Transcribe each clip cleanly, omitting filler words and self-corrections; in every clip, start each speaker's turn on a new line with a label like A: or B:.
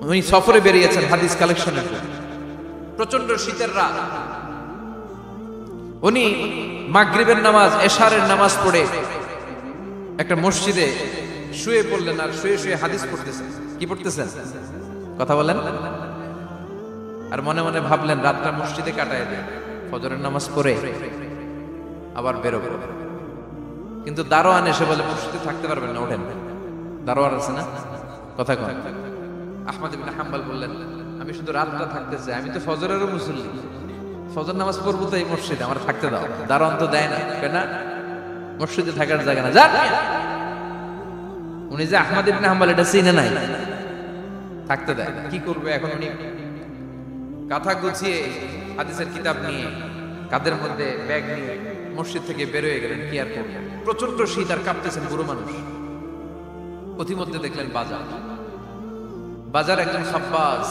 A: উনি সফরে বেরিয়েছেন হাদিস কালেকশনের জন্য। প্রচন্ড শীতের রাত, উনি মাগরিবের নামাজ, এশারের নামাজ পড়ে একটা মসজিদে শুয়ে পড়লেন, আর শুয়ে শুয়ে হাদিস পড়তেছেন। কি পড়তেছেন? কথা বলেন। আর মনে মনে ভাবলেন রাতটা মসজিদে কাটায় দেয়, ফজরের নামাজ পড়ে আবার বেরোবো। কিন্তু দারোয়ান এসে বলে মসজিদে থাকতে পারবেন না, ওঠেন। দারোয়ান আছে না, কথা কন। আহমদ ইবনে হাম্বল বললেন আমি শুধু রাতটা থাকতে চাই, আমি তো ফজরেরও মুসল্লি, ফজর নামাজ পড়বো তো এই মসজিদে, আমার থাকতে দাও। দারোয়ান তো দেয় না, কেনা মসজিদে থাকার জায়গা না, যান। উনি যে আহমদ ইবনে হাম্বল এটা চিনে নাই, থাকতে দেয়। কি করবে এখন? উনি কাঁথা গুছিয়ে হাদিসের কিতাব নিয়ে কাঁধের মধ্যে ব্যাগ নিয়ে মসজিদ থেকে বেরোয় গেলেন। কি আর করবেন, প্রচন্ড শীত, আর কাঁপতেছেন বুড়ো মানুষ। পথিমধ্যে দেখলেন বাজার, বাজার একজন খাব্বাস,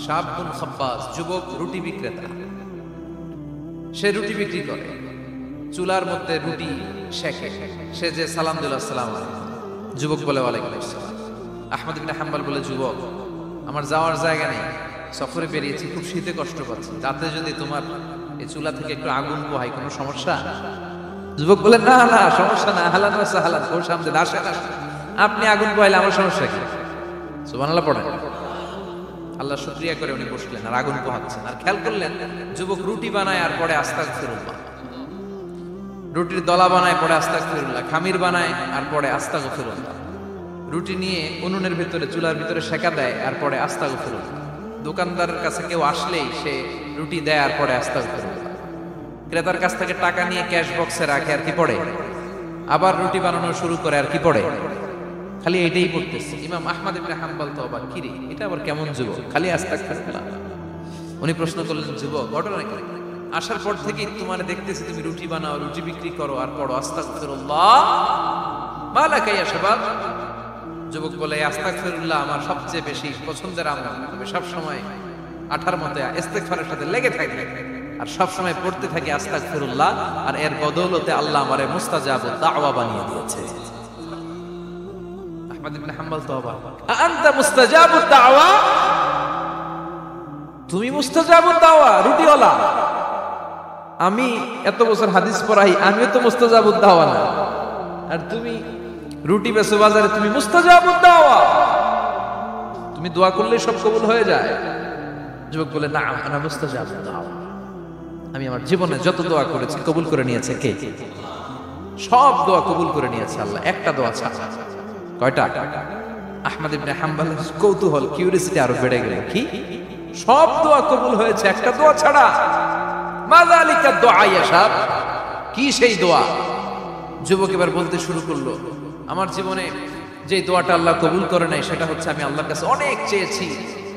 A: শাবুন খাব্বাস, যুবক রুটি বিক্রেতা। সে রুটি বিক্রি করে, চুলার মধ্যে রুটি শেখে। সে যে সালাম দিল আসসালামু আলাইকুম, যুবক বলে ওয়ালাইকুম আসসালাম। আহমদ ইবনে হাম্বল বলে যুবক আমার যাওয়ার জায়গা নেই, সফরে বেরিয়েছি, খুব শীতে কষ্ট পাচ্ছি, রাতে যদি তোমার এই চুলা থেকে একটু আগুন পোহাই কোনো সমস্যা? যুবক বলে না না সমস্যা না, হালান হালান, ওর সামনে আসেন, আপনি আগুন পোহাইলে আমার সমস্যা কি? সুবহানাল্লাহ পড়েন। আল্লাহ শুকরিয়া করে উনি বসলেন আর আগুন পোহাচ্ছেন। আর খেয়াল করলেন যুবক রুটি বানায় আর পরে আস্তাগফিরুল্লাহ, রুটির দলা বানায় পরে আস্তাগফিরুল্লাহ, খামির বানায় আর পরে আস্তাগফিরুল্লাহ, রুটি নিয়ে উনুনের ভিতরে চুলার ভিতরে সেকা দেয় আর পরে আস্তাগফিরুল্লাহ। দোকানদারের কাছে কেউ আসলেই সে রুটি দেয় আর পরে আস্তাগফিরুল্লাহ। ক্রেতার কাছ থেকে টাকা নিয়ে ক্যাশ বক্সে রাখে আর কি পড়ে, আবার রুটি বানানো শুরু করে আর কি পড়ে, খালি এটাই পড়তেছে। ইমাম আহমদ ইবনে হাম্বল তো অবাক, কিরে এটা আবার কেমন যুবক, খালি আস্তাগফিরুল্লাহ। উনি প্রশ্ন করলেন যুবক ঘটনা কি? আসার পর থেকেই তোমার দেখতেছি তুমি রুটি বানাও, রুটি বিক্রি করো আর পড়ো আস্তাগফিরুল্লাহ, মালাকা ইয়া শাবাব। যুবক বলে আস্তাগফিরুল্লাহ আমার সবচেয়ে বেশি পছন্দের আমল, আমি সব সময় আঠার মতে ইস্তেগফারের সাথে লেগে থাকি আর সব সময় পড়তে থাকি আস্তাগফিরুল্লাহ, আর এর বদৌলতে আল্লাহ আমারে মুস্তাজাবুদ দাওয়া বানিয়ে দিয়েছে। আহমদ ইবনে হাম্বল তো অবাক, আনতা মুস্তাজাবুদ দাওয়া, তুমি মুস্তাজাবুদ দাওয়া রুটিওয়ালা? আমি এত বছর হাদিস পড়াই, আমিও তো মুস্তাজাবুদ দাওয়া না, আর তুমি রুটি বেচো বাজারে, তুমি মুস্তাজাবুদ দাওয়া, তুমি দোয়া করলে সব কবুল হয়ে যায়? যুবক বলে না আনা মুস্তাজাবুদ দাওয়া, আমি আমার জীবনে যত দোয়া করেছি কবুল করে নিয়েছে কে? সব দোয়া কবুল করে নিয়েছে আল্লাহ, একটা দোয়া ছাড়া। কয়টা? আহমদ ইবনে হাম্বল কৌতূহল, কিউরিয়াসিটি আরো বেড়ে গেল, কি সব দোয়া কবুল হয়েছে একটা দোয়া ছাড়া? মাযালিকা দুআ ইয়া শাব, কি সেই দোয়া? যুবক এবার বলতে শুরু করলো আমার জীবনে যে দোয়াটা আল্লাহ কবুল করে নাই সেটা হচ্ছে আমি আল্লাহর কাছে অনেক চেয়েছি,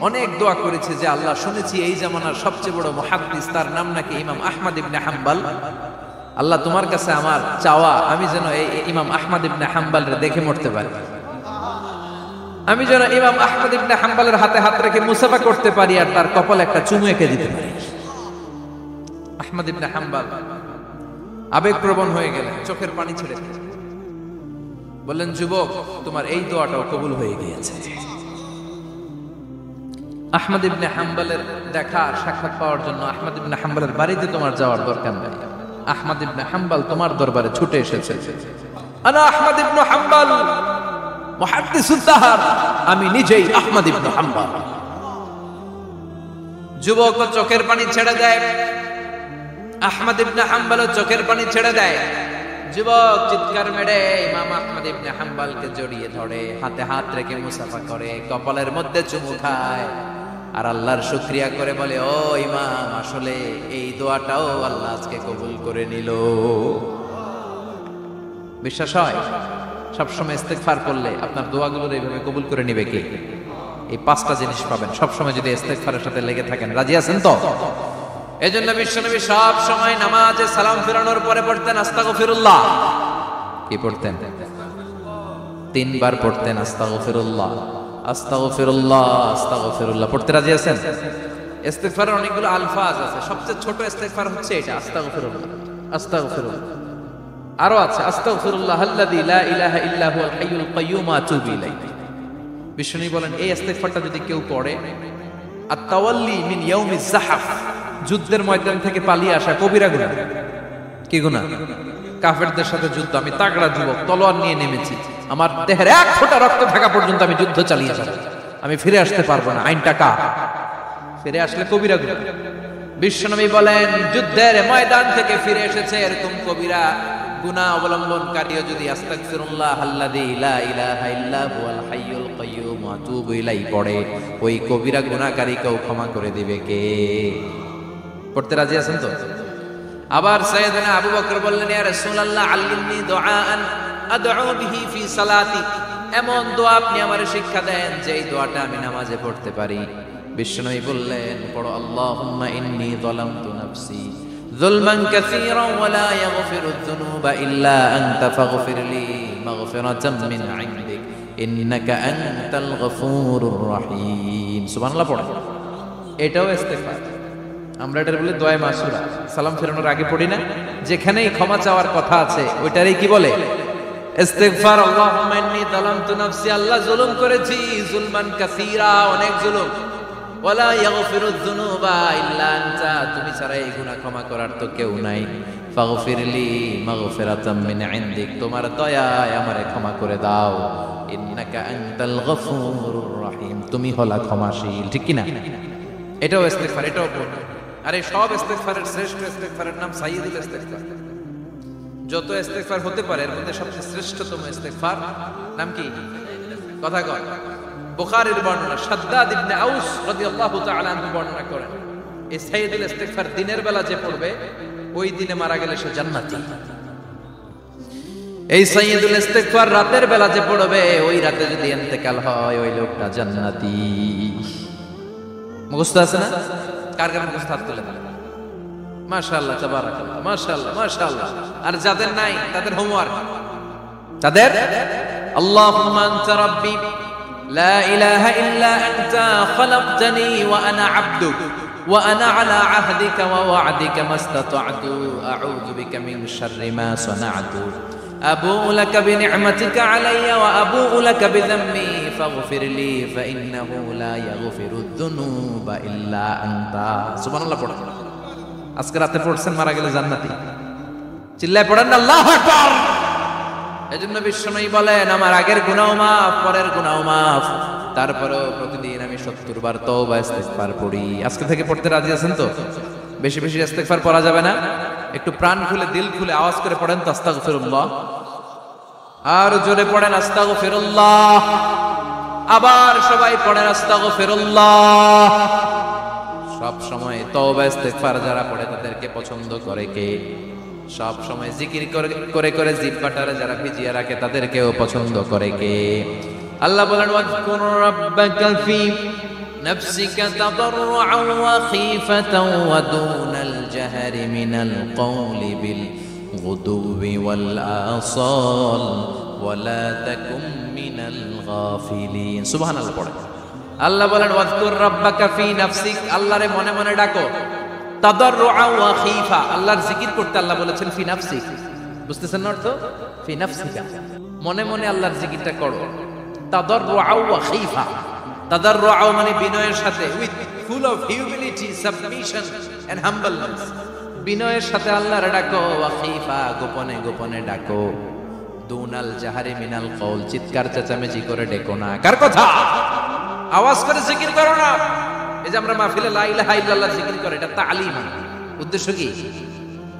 A: অনেক দোয়া করেছি যে আল্লাহ শুনেছি এই জামানার সবচেয়ে বড় মুহাদ্দিস, তার নাম নাকি ইমাম আহমদ ইবনে হাম্বল। আল্লাহ তোমার কাছে আমার চাওয়া আমি যেন এই ইমাম আহমদ ইবনে হাম্বলরে দেখে মরতে পারি, আমি যেন ইমাম আহমদ ইবনে হাম্বলের হাতে হাত রেখে মুসাফা করতে পারি আর তার কপালে একটা চুমু এঁকে দিতে পারি। আহমদ ইবনে হাম্বল আবেগপ্রবণ হয়ে গেলেন, চোখের পানি ছেড়ে বললেন যুবক তোমার এই দোয়াটাও কবুল হয়ে গিয়েছে। আহমদ ইবনে হাম্বলের দেখা সাক্ষাৎ পাওয়ার জন্য আহমদ ইবনে হাম্বলের বাড়িতে তোমার যাওয়ার দরকার নাই, আহমদ ইবনে হাম্বল তোমার দরবারে ছুটে এসেছে। আনা আহমদ ইবনে হাম্বল মুহাদ্দিসুদ দাহর, আমি নিজেই আহমদ ইবনে হাম্বল। যুবক চোখের পানি ছেড়ে দেয়, আহমদ ইবনে হাম্বল চোখের পানি ছেড়ে দেয়। যুবক চিৎকার মেরে ইমাম আহমদ ইবনে হাম্বলকে জড়িয়ে ধরে, হাতে হাত রেখে মুসাফা করে, কপালের মধ্যে চুমু খায় আর আল্লাহর শুকরিয়া করে বলে ও ইমাম আসলে এই দোয়াটাও আল্লাহ আজকে কবুল করে নিল। বিশ্বাস হয় সবসময় ইস্তেগফার করলে আপনার দোয়াগুলোর এইভাবে কবুল করে নিবে কে? এই পাঁচটা জিনিস পাবেন সবসময় যদি ইস্তেগফারের সাথে লেগে থাকেন। রাজি আছেন তো? এজন্য বিশ্বনবী সব সময় নামাজে সালাম ফিরানোর পরে পড়তেন আস্তাগফিরুল্লাহ। কি পড়তেন? তিনবার পড়তেন আস্তাগফিরুল্লাহ, আস্তাগফিরুল্লাহ, আস্তাগফিরুল্লাহ। পড়তে রাজি আছেন? ইস্তেগফারের অনেকগুলো আলফাজ আছে, সবচেয়ে ছোট ইস্তেগফার হচ্ছে এটা আস্তাগফিরুল্লাহ, আস্তাগফিরুল্লাহ। আরো আছে আস্তাগফিরুল্লাহ আল্লাযী লা ইলাহা ইল্লা হুয়াল হাইয়ুল কাইয়্যুম আতুবু ইলাইহি, বিষ্ণু বলেন এই ইস্তেগফারটা যদি কেউ পড়ে, আত-তাওয়াল্লি মিন ইয়াউমিজ যাহাফ, যুদ্ধের ময়দান থেকে পালিয়ে আসা কবিরা গুনাহ। কি গুনাহ? কাফেরদের সাথে যুদ্ধ, আমি তাগড়া যুবক, তলোয়ার নিয়ে নেমেছি, আমার দেহের এক ফোঁটা রক্ত থাকা পর্যন্ত আমি যুদ্ধ চালিয়ে যাব, আমি ফিরে আসতে পারবো না, আইনটা কা ফিরে আসলে কবিরা গুনাহ। বিশ্বনবী বলেন যুদ্ধের ময়দান থেকে ফিরে এসেছে এরকম কবিরা গুনাহ অবলম্বনকারীও যদি আস্তাগফিরুল্লাহ আল্লাযী লা ইলাহা ইল্লা হুয়াল হাইয়ুল কাইয়্যুম ওয়া আতুবু ইলাইহি পড়ে, ওই কবিরা গুনাহকারীকেও ক্ষমা করে দিবে কে? পড়তে রাজি আছেন তো? আবার সাইয়েদনা আবু বকর বললেন, ইয়া রাসূলুল্লাহ আল্লিমনি দুআআন আদউ বিহি ফি সালাতি, এমন দোয়া আপনি আমারে শিক্ষা দেন যে এই দোয়াটা আমি নামাজে পড়তে পারি। বিশ্বনবী বললেন, পড়ো আল্লাহুম্মা ইন্নী যালামতু নাফসি যুলমান কাসীরান ওয়া লা ইয়াগফিরুয যুনুবা ইল্লা আনতা ফাগফিরলি মাগফিরাতাম মিন ইনদিক ইন্নাকা আনতাল গফুরুর রহিম। সুবহানাল্লাহ পড়ো। এটাও ইস্তেগফার। আমরা এটার বলে দোয়া মাসুরা, সালাম ফেরানোর আগে পড়ি না? যেখানেই ক্ষমা চাওয়ার কথা আছে ওইটারই কি বলে? ইস্তেগফার। আল্লাহুম্মা ইন্নী যালামতু নাফসি, আল্লাহ জুলুম করেছি, যুলমান কাসীরা, অনেক জুলুম, ওয়ালা ইয়াগফিরুয যুনুবা ইল্লা আনতা, তুমি ছাড়া এই গুনাহ ক্ষমা করার তো কেউ নাই, ফাগফিরলি মাগফিরাতাম মিন ইনদিক, তোমার দয়ায় আমারে ক্ষমা করে দাও, ইন্নাকা আনতাল গফুরুর রহিম, তুমি হলা ক্ষমাশীল। ঠিক কি না? এটাও ইস্তেগফার, এটাও পড়ো। আর এই সব ইস্তেগফারের শ্রেষ্ঠ ইস্তেগফারের নাম সাইয়্যিদুল ইস্তেগফার। যত ইস্তেগফার হতে পারে এর মধ্যে সবচেয়ে শ্রেষ্ঠতম ইস্তেগফার নাম কি? কথা কয়। বুখারীর বর্ণনা, শাদ্দাদ ইবনে আউস রাদিয়াল্লাহু তাআলা আনহু বর্ণনা করেন, এই সাইয়্যিদুল ইস্তেগফার দিনের বেলা যে পড়বে ওই দিনে মারা গেলে সে জান্নাতি। এই সাইয়্যিদুল ইস্তেগফার রাতের বেলা যে পড়বে ওই রাতে যদি ইন্তেকাল হয় ওই লোকটা জান্নাতি। মুখস্থ আছে না? কার কার মুখস্থ হাত তুলে দেন। মাশাআল্লাহ, তাবারাকাল্লাহ, মাশাআল্লাহ, মাশাআল্লাহ। আর যাদের নাই তাদের হোমওয়ার্ক, তাদের আল্লাহুম্মা আনতা রাব্বি লা ইলাহা ইল্লা আনতা খালাকতানি ওয়া আনা আবদুক ওয়া আনা আলা আহদিকা ওয়া ওয়া'দিকা মাস্তাতা'তু আউযু বিকা মিন শাররি মা সানা'তু আবু'ু লাকা বিনি'মাতিকা আলাইয়া ওয়া আবু'ু লাকা বিযাম্মি ফাগফিরলি ফাইন্নাহু লা ইয়াগফিরুয যুনুবা ইল্লা আনতা। সুবহানাল্লাহ পড়ো। আজকে রাতে পড়ছেন, মারা গেলে জান্নাতি। চিল্লায় পড়েন না আল্লাহু আকবার। এজন্য বিশ্বনবী বলেন আমার আগের গুনাহ মাফ, পরের গুনাহ মাফ, তারপরেও প্রতিদিন আমি 70 বার তওবা ইস্তেগফার পড়ি। আজকে থেকে পড়তে রাজি আছেন তো? বেশি বেশি ইস্তেগফার পড়া যাবে না? একটু প্রাণ খুলে দিল খুলে আওয়াজ করে পড়েন তো আস্তাগফিরুল্লাহ। আর জোরে পড়েন আস্তাগফিরুল্লাহ। আবার সবাই পড়েন আস্তাগফিরুল্লাহ। সব সময় তওবা ইস্তেগফার যারা পড়ে তাদেরকে পছন্দ করে কে? সব সময় জিকির করে করে জিহ্বাটারে যারা ভিজিয়ে রাখে তাদেরকেও পছন্দ করে কে? আল্লাহ বলেন ওয়াজকুর রাব্বাকা ফি নাফসিকা তাদাররুআন ওয়া খীফাতান ওয়া দুনাল জাহরি মিনাল কওলি বিল গুদুবি ওয়াল আসাল ওয়া লা তাকুম মিনাল গাফিলিন। সুবহানাল্লাহ পড়ে। আল্লাহ বলেন ওয়াজকুর রাব্বাকা ফি নাফসিক, আল্লাহরে মনে মনে ডাকো, তাদাররুআন ওয়া খীফা, আল্লাহর জিকির করতে আল্লাহ বলেছেন ফি নাফসিক। বুঝতেছেন না অর্থ? ফি নাফসিকা, মনে মনে আল্লাহর জিকিরটা করো। তাদাররুআন ওয়া খীফা, তাদাররুআন মানে বিনয়ের সাথে, with full of humility, submission and humbleness, বিনয়ের সাথে আল্লাহরে ডাকো। ওয়া খীফা, গোপনে গোপনে ডাকো। দুনাল জাহারি মিনাল কওল, চিৎকার চেঁচামেচি করে ডেকো না। কার কথা? আওয়াজ করে জিকির করো না। এই যে আমরা মাহফিলে লা ইলাহা ইল্লাল্লাহ জিকির করে, এটা তালিম। উদ্দেশ্য কি?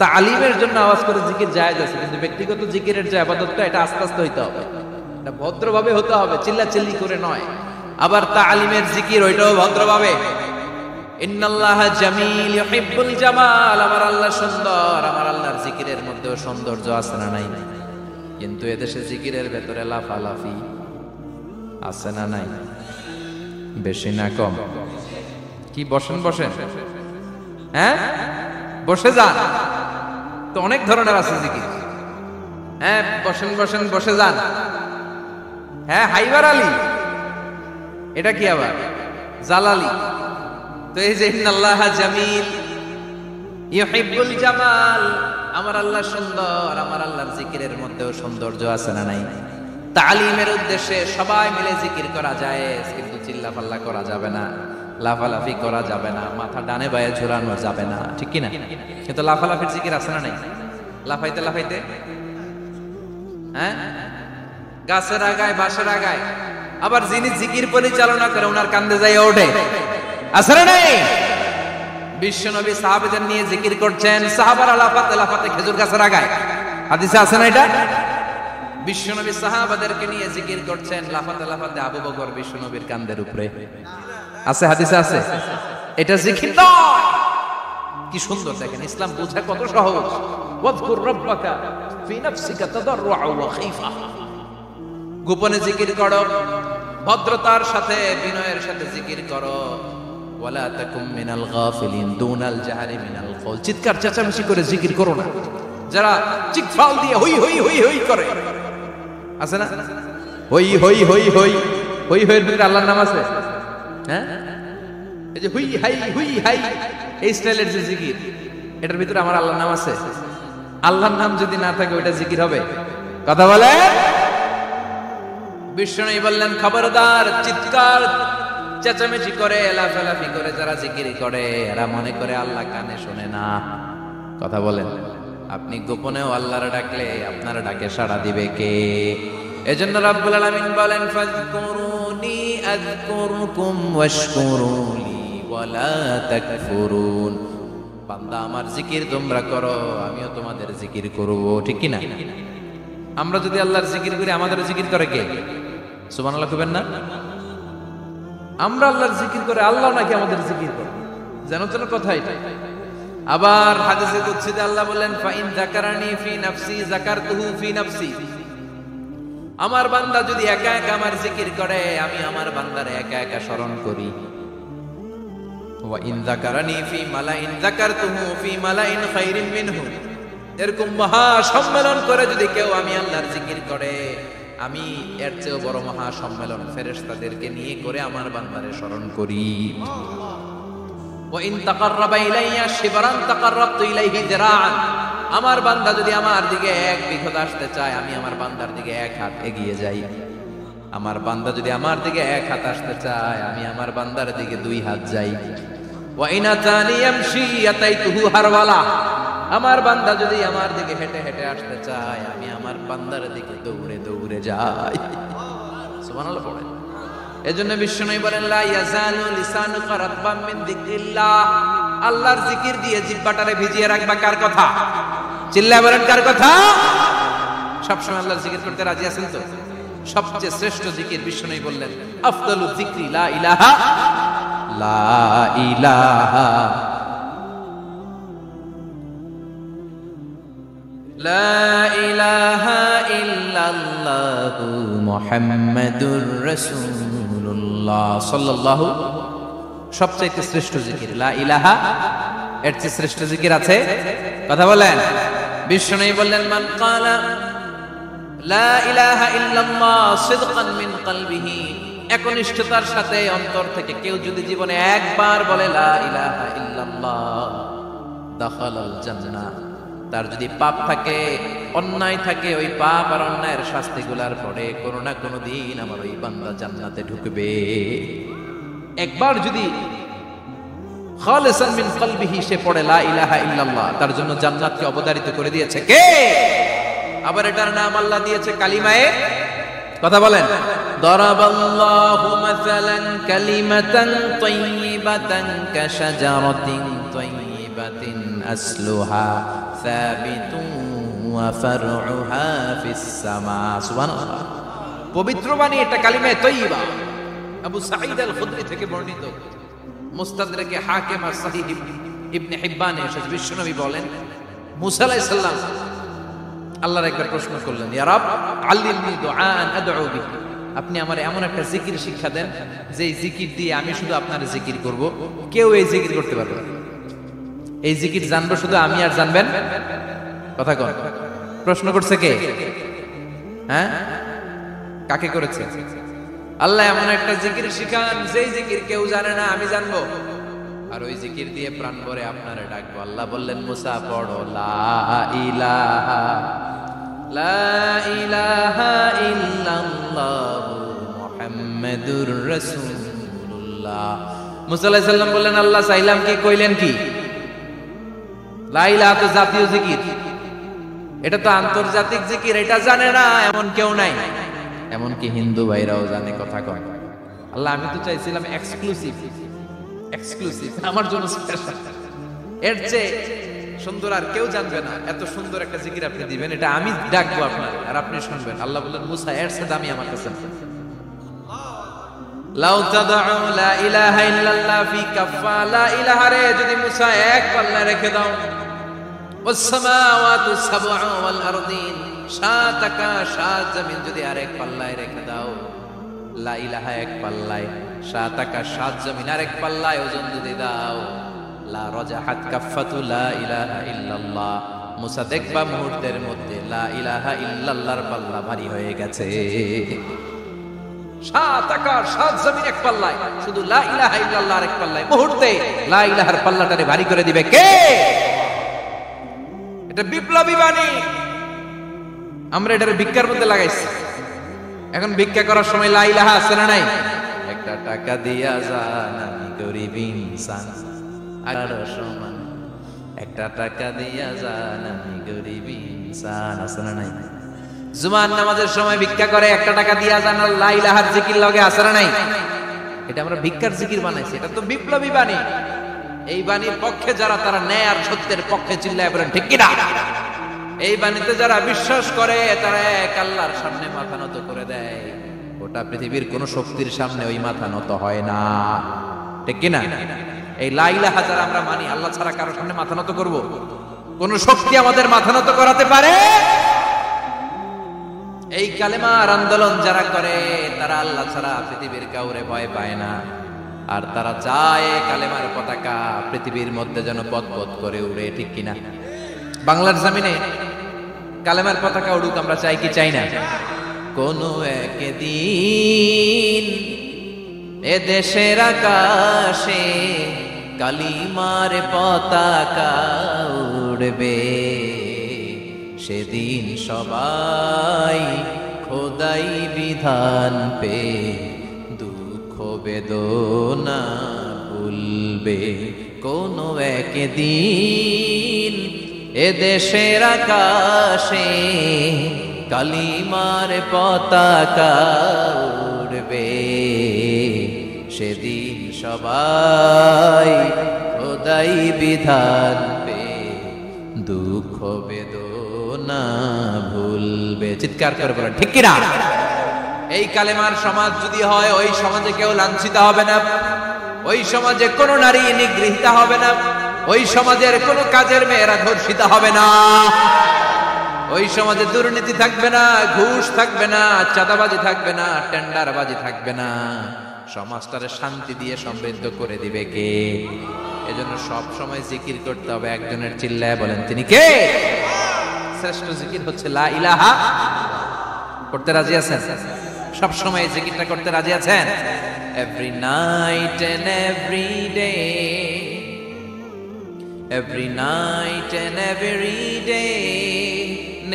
A: তালিমের জন্য আওয়াজ করে জিকির জায়েজ আছে, কিন্তু ব্যক্তিগত জিকিরের যে ইবাদতটা এটা আস্তে আস্তে হইতে হবে, এটা ভদ্রভাবে হতে হবে, চিল্লাচিল্লি করে নয়। আবার তালিমের জিকির ওইটাও ভদ্রভাবে। ইন্নাল্লাহা জামিল ইউহিব্বুল জামাল, আমার আল্লাহ সুন্দর, আমার আল্লাহর জিকিরের মধ্যেও সৌন্দর্য আছে না নাই? কিন্তু এদেশে জিকিরের ভেতরে লাফালাফি আছে না নাই? বেশি না কম? কি বসেন বসেন, হ্যাঁ বসে যান তো, অনেক ধরনের আছে জিকির। হ্যাঁ বসেন বসেন, বসে যান। হ্যাঁ হাইবার আলী, এটা কি আবার জালালি? তো এই যে ইন্নাল্লাহা জামিল ইউহিব্বুল জামাল, আমার আল্লাহ সুন্দর, আমার আল্লাহর জিকিরের মধ্যেও সৌন্দর্য আছে না নাই? তালিমের উদ্দেশ্যে সবাই মিলে জিকির করা যায়, কিন্তু চিল্লাপাল্লা করা যাবে না, লাফালাফি করা যাবে না, মাথা ডানে বায়ে ঝুলানো যাবে না, ঠিক কি না? কিন্তু লাফালাফির জিকির আছে না নাই? লাফাইতে লাফাইতে, হ্যাঁ, গাছের আগায় বাঁশের আগায়, আবার যিনি জিকির পরিচালনা করে ওনার কান্দে যাই ওঠে, আছে না নাই? বিশ্বনবী সাহাবাদের নিয়ে জিকির করছেন, সাহাবারা লাফাতে লাফাতে খেজুর গাছের আগায়, হাদিসে আছে না এটা? বিশ্বনবী সাহাবাদেরকে নিয়ে জিকির করছেন, লাফাতে লাফাতে আবু বকর বিশ্বনবীর কান্দের উপরে, আছে হাদিসে আছে। এটা জিকির নয়। কি সুন্দর দেখেন, ইসলাম বোঝা কত সহজ। ওয়াযকুর রাব্বাকা ফি নাফসিকা তাদাররুআ ওয়া খাইফা, গোপনে জিকির করো, ভদ্রতার সাথে বিনয়ের সাথে জিকির করো। ওয়ালা তাকুম মিনাল গাফিলিন দুনাল জাহরি মিনাল কওল, চিৎকার চেঁচামেচি করে জিকির করো না। যারা চিৎফাল দিয়ে হই হই হই হই করে, আছে না? হই হই হই হই হই হইয়ের ভিতরে আল্লাহর নাম আছে, হ্যাঁ? এই যে হুই হাই হুই হাই এই স্টাইলের যে জিকির, এটার ভিতরে আমার আল্লাহর নাম আছে? আল্লাহর নাম যদি না থাকে ওইটা জিকির হবে? কথা বলে। বিষ্ণু বললেন খবরদার, চিৎকার চেঁচামেচি করে লাফালাফি করে যারা জিকির করে এরা মনে করে আল্লাহ কানে শোনে না। কথা বলেন। আপনি গোপনেও আল্লাহর ডাকলে আপনার ডাকে সাড়া দিবে কে? এজন্য রাব্বুল আলামিন বলেন ফাযকুরুনি আযকুরুকুম ওয়াশকুরুলি ওয়ালা তাকফুরুন। বান্দা আমার জিকির তোমরা করো, আমিও তোমাদের জিকির করব, ঠিক কি না? আমরা যদি আল্লাহর জিকির করি আমাদের জিকির করে কে? সুবহানাল্লাহ কইবেন না? আমরা আল্লাহর জিকির করে আল্লাহ নাকি আমাদের জিকির করে? জানো তো কথা এটা। আবার হাদিসে কুদসিতে আল্লাহ বলেন ফাইন যাকারানি ফি নাফসি যাকারতুহু ফি নাফসি, আমার বান্দা যদি একা একা আমার জিকির করে আমি আমার বান্দারে একা একা স্মরণ করি। ওয়া ইন যাকারানি ফি মালাইন যাকারতুহু ফি মালাইন খায়রিন মিনহু, এরকম মহা সম্মেলন করে যদি কেউ আমি আল্লাহর জিকির করে আমি এর চেয়েও বড় মহা সম্মেলন ফেরেশতাদেরকে নিয়ে করে আমার বান্দারে স্মরণ করি। ওয়া ইন তাকাররাবা ইলাইয়া শিবরান তাকাররাবতু ইলাইহি যিরাআন, আমার বান্দা যদি আমার দিকে এক বিঘত আসতে চায় আমি আমার বান্দার দিকে এক হাত এগিয়ে যাই। আমার বান্দা যদি আমার দিকে এক হাত আসতে চায় আমি আমার বান্দার দিকে দুই হাত যাই। ওয়া ইন আতানি ইয়ামশি আতাইতুহু হারওয়ালা, আমার বান্দা যদি আমার দিকে হেঁটে হেঁটে আসতে চায় আমি আমার বান্দার দিকে দৌড়ে দৌড়ে যাই। সুবহানাল্লাহ পড়ে। এজন্য বিষ্ণু বলেন লা ইয়াজালু লিসানুকা রাতবাম মিন যিকরিল্লাহ, আল্লাহর জিকির দিয়ে জিহ্বাটারে ভিজিয়ে রাখবা। কার কথা? চিল্লায় বলেন কার কথা? সবসময় আল্লাহর জিকির করতে রাজি আছেন তো? সবচেয়ে শ্রেষ্ঠ জিকির বিষ্ণু বললেন আফদালু যিকরি লা ইলাহা লা ইলাহা লা ইলাহা ইল্লাল্লাহু মুহাম্মাদুর রাসূলুল্লাহ সাল্লাল্লাহু, সবচেয়ে শ্রেষ্ঠ জিকির লা ইলাহা। এর চেয়ে শ্রেষ্ঠ জিকির আছে? কথা বলেন। বিষ্ণু বললেন মান ক্বালা লা ইলাহা ইল্লাল্লাহ সিদকান মিন কলবিহি, একনিষ্ঠতার সাথে অন্তর থেকে কেউ যদি জীবনে একবার বলে লা ইলাহা ইল্লাল্লাহ দাখালাল জান্নাহ, তার যদি পাপ থাকে অন্যায় থাকে ওই পাপ আর অন্যায়ের শাস্তিগুলার পরে কোনো না কোনো দিন আমার ওই বান্দা জান্নাতে ঢুকবে। একবার যদি খালিসান মিন কলবিহি সে পড়ে লা ইলাহা ইল্লাল্লাহ, তার জন্য জান্নাতকে অবধারিত করে দিয়েছে কে? আবার এটার নাম আল্লাহ দিয়েছে কালিমায়ে। কথা বলেন। দারাবাল্লাহু মাসালান কালিমাতান তাইয়িবাতান কাশাজারাতিন তাইয়িবাতিন আসলুহা সাবিতুন ওয়া ফারউহা ফিস সামা। সুবহানাল্লাহ। পবিত্র বাণী এটা কালিমায়ে তাইয়িবা। আবু সাঈদ আল খুদরি থেকে বর্ণিত, মুস্তাদরাকে হাকিম আর সহিহ ইবনে হিব্বানে এসেছে। বিশ্বনবী বলেন মুসা আলাইহিস সালাম আল্লাহর একবার প্রশ্ন করলেন ইয়া রব আল্লিমনি দুআআন আদউ বিহি, আপনি আমারে এমন একটা জিকির শিক্ষা দেন যে জিকির দিয়ে আমি শুধু আপনার জিকির করব, কেউ এই জিকির করতে পারবে না। এই জিকির জানবো শুধু আমি আর জানবেন। কথা কন। প্রশ্ন করছে কে? হ্যাঁ, কাকে করেছে? আল্লাহ এমন একটা জিকির শিখান যেই জিকির কেউ জানে না, আমি জানবো, আর ওই জিকির দিয়ে প্রাণ ভরে আপনারে ডাকবো। আল্লাহ বললেন মুসা পড়ো লা ইলাহা লা ইলাহা ইল্লাল্লাহ মুহাম্মাদুর রাসূলুল্লাহ। মুসা আলাইহিস সালাম বললেন, আল্লাহ চাইলাম কি, কইলেন কি? লা ইলাহা তো জাতীয় জিকির, এটা তো আন্তর্জাতিক জিকির, এটা জানে না এমন কেউ নাই। এমনকি হিন্দু ভাইরাও জানে, কথা কয়। আল্লাহ আমি তো চাইছিলাম এক্সক্লুসিভ, আমার জন্য স্পেশাল, এর চেয়ে সুন্দর আর কেউ জানবে না, এত সুন্দর একটা জিকির আপনি দিবেন, এটা আমি ডাকবো আপনার আর আপনি শুনবেন। আল্লাহ বললেন, মুসা এর চেয়ে দামি আমার কাছে লাউ তাদউ লা ইলাহা ইল্লাল্লাহ ফি কাফা, লা ইলাহা রে যদি মুসা এক পাল্লায় রেখে দাও, ওয়াস সামাওয়াতু সাবউ ওয়াল আরদিন, সাত আকাশ সাত জমিন যদি আরেক পাল্লায় রেখে দাও, লা ইলাহা এক পাল্লায়, সাত আকাশ সাত জমিন আরেক পাল্লায় ওজন যদি দাও, লা রাজাহাত কাফাতু লা ইলাহা ইল্লাল্লাহ, মুসা দেখবা মুহূর্তের মধ্যে লা ইলাহা ইল্লাল্লাহর পাল্লা ভারী হয়ে গেছে। সাত আকাশ সাত জমিন এক পাল্লায়, শুধু লা ইলাহা ইল্লাল্লাহ আরেক পাল্লায়, মুহূর্তে লা ইলাহার পাল্লাটারে ভারী করে দিবে কে? এটা বিপ্লবী বাণী। আমরা এটার ভিক্ষার মধ্যে লাগাইছি। এখন ভিক্ষা করার সময় লা ইলাহা আছে না নাই? একটা টাকা দিয়া যান আমি গরিব ইনসান, আর সমান একটা টাকা দিয়া যান আমি গরিব ইনসান, আছে না নাই? জুমার নামাজের সময় ভিক্ষা করে একটা টাকা দিয়া যান, আর লা ইলাহার জিকির লগে আছে না নাই? এটা আমরা ভিক্ষার জিকির বানাইছি, এটা তো বিপ্লবী বাণী। এই বাণীর পক্ষে যারা, তারা ন্যায় আর সত্যের পক্ষে চিল্লায় বলেন ঠিক কিনা? এই বাণীতে যারা বিশ্বাস করে তারা এক আল্লাহর সামনে মাথা নত করে দেয়। গোটা পৃথিবীর কোন শক্তির সামনে ওই মাথা নত হয় না, ঠিক কিনা? এই লা ইলাহা যারা আমরা মানি, আল্লাহ ছাড়া কারোর সামনে মাথা নত করব? কোন শক্তি আমাদের মাথা নত করাতে পারে? এই কালেমার আন্দোলন যারা করে তারা আল্লাহ ছাড়া পৃথিবীর কাউরে ভয় পায় না। আর তারা চায় কালেমার পতাকা পৃথিবীর মধ্যে যেন পথ করে উড়ে, ঠিক কিনা? বাংলার জমিনে কালেমার পতাকা উড়ুক, আমরা চাই কি চাই না? কোন একদিন এ দেশের আকাশে কালিমার পতাকা উড়বে, সেদিন সবাই খোদাই বিধান পে দুঃখ বেদনা ভুলবে। কোন একদিন এ দেশের আকাশে কালিমার পতাকা উড়বে, সেদিন সবাই খোদাই বিধান পে দুঃখ বেদনা ভুলবে। চিৎকার করে বলেন ঠিক কিনা? এই কালেমার সমাজ যদি হয়, ওই সমাজে কেউ লাঞ্ছিত হবে না, ওই সমাজে কোন নারী নিগৃহীতা হবে না, ওই সমাজের কোন কাজের মেয়েরা ধর্ষিত হবে না, ওই সমাজে দুর্নীতি থাকবে না, ঘুষ থাকবে না, চাঁদাবাজি থাকবে না, টেন্ডারবাজি থাকবে না। সমাজটারে শান্তি দিয়ে সমৃদ্ধ করে দিবে কে? এজন্য সব সময় জিকির করতে হবে একজনের, চিল্লায় বলেন তিনি কে? শ্রেষ্ঠ জিকির হচ্ছে লা ইলাহা। করতে রাজি আছেন? সব সময় জিকিরটা করতে রাজি আছেন? Every night and every day, every night and every day,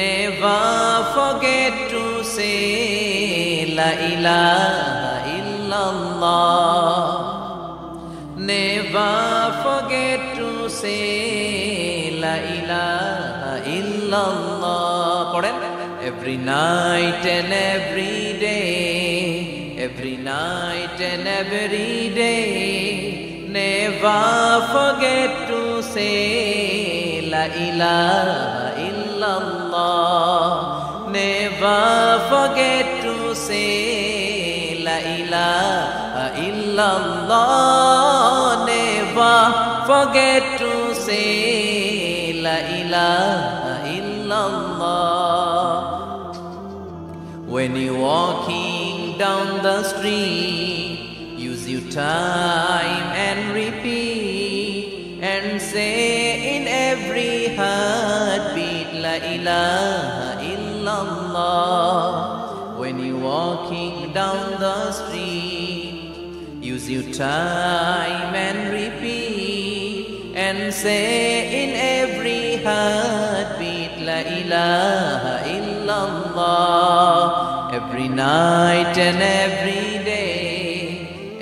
A: never forget to say la ilaha illallah, never forget to say la ilaha illallah. পড়েন, every night and every day, every night and every day, never forget to say la ilaha illallah, never forget to say la ilaha illallah, never forget to say la ilaha illallah. When you're walking down the street, use your time and repeat and say in every heartbeat la ilaha illallah. When you're walking down the street, use your time and repeat and say in every heartbeat la ilaha illallah. illallah. Every night and every day,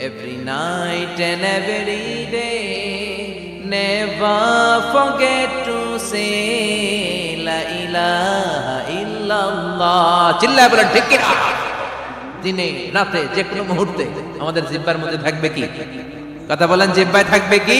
A: every night and every day, never forget to say la ilaha illallah. চিল্লায় বলেন ঠিক কিনা? দিনে রাতে যে কোনো মুহূর্তে আমাদের জিহ্বার মধ্যে থাকবে কি? কথা বলেন, জিহ্বায় থাকবে কি?